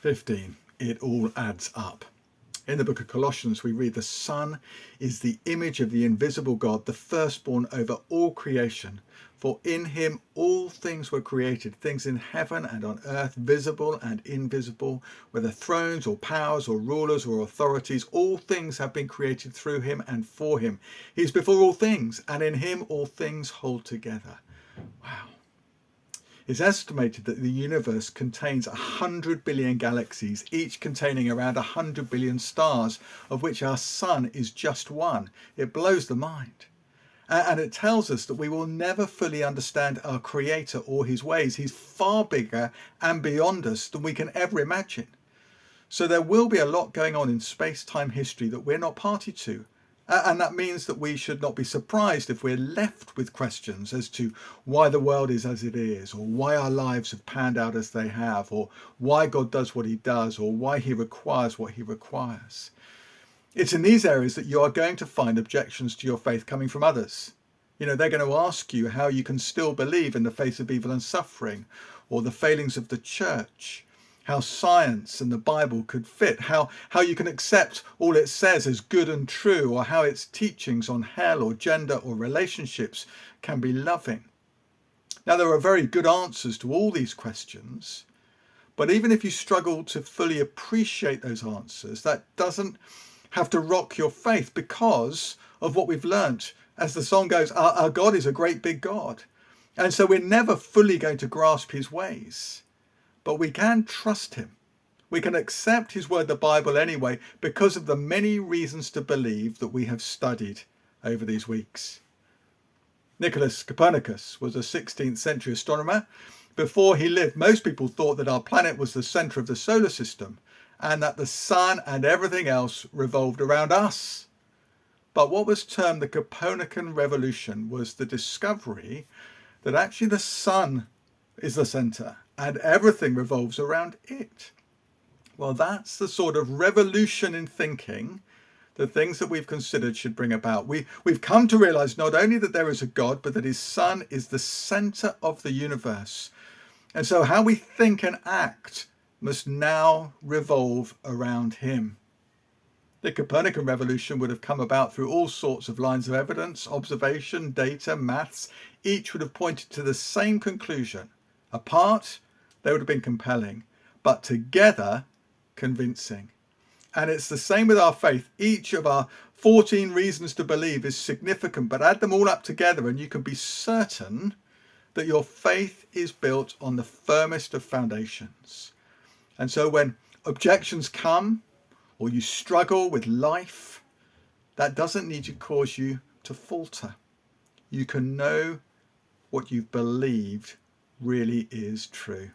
15. It all adds up. In the book of Colossians, we read, the Son is the image of the invisible God, the firstborn over all creation. For in him all things were created, things in heaven and on earth, visible and invisible, whether thrones or powers or rulers or authorities. All things have been created through him and for him. He is before all things, and in him all things hold together. Wow. It's estimated that the universe contains 100 billion galaxies, each containing around 100 billion stars, of which our sun is just one. It blows the mind. And it tells us that we will never fully understand our Creator or his ways. He's far bigger and beyond us than we can ever imagine. So there will be a lot going on in space-time history that we're not party to. And that means that we should not be surprised if we're left with questions as to why the world is as it is, or why our lives have panned out as they have, or why God does what he does, or why he requires what he requires. It's in these areas that you are going to find objections to your faith coming from others. You know, they're going to ask you how you can still believe in the face of evil and suffering, or the failings of the church, how science and the Bible could fit, how you can accept all it says as good and true, or how its teachings on hell or gender or relationships can be loving. Now, there are very good answers to all these questions, but even if you struggle to fully appreciate those answers, that doesn't have to rock your faith, because of what we've learnt. As the song goes, our God is a great big God. And so we're never fully going to grasp his ways, but we can trust him. We can accept his word, the Bible, anyway, because of the many reasons to believe that we have studied over these weeks. Nicholas Copernicus was a 16th century astronomer. Before he lived, most people thought that our planet was the centre of the solar system, and that the sun and everything else revolved around us. But what was termed the Copernican revolution was the discovery that actually the sun is the centre and everything revolves around it. Well, that's the sort of revolution in thinking the things that we've considered should bring about. We've come to realise not only that there is a God, but that his Son is the centre of the universe. And so how we think and act must now revolve around him. The Copernican revolution would have come about through all sorts of lines of evidence, observation, data, maths. Each would have pointed to the same conclusion. Apart, they would have been compelling, but together, convincing. And it's the same with our faith. Each of our 14 reasons to believe is significant, but add them all up together and you can be certain that your faith is built on the firmest of foundations. And so when objections come, or you struggle with life, that doesn't need to cause you to falter. You can know what you've believed really is true.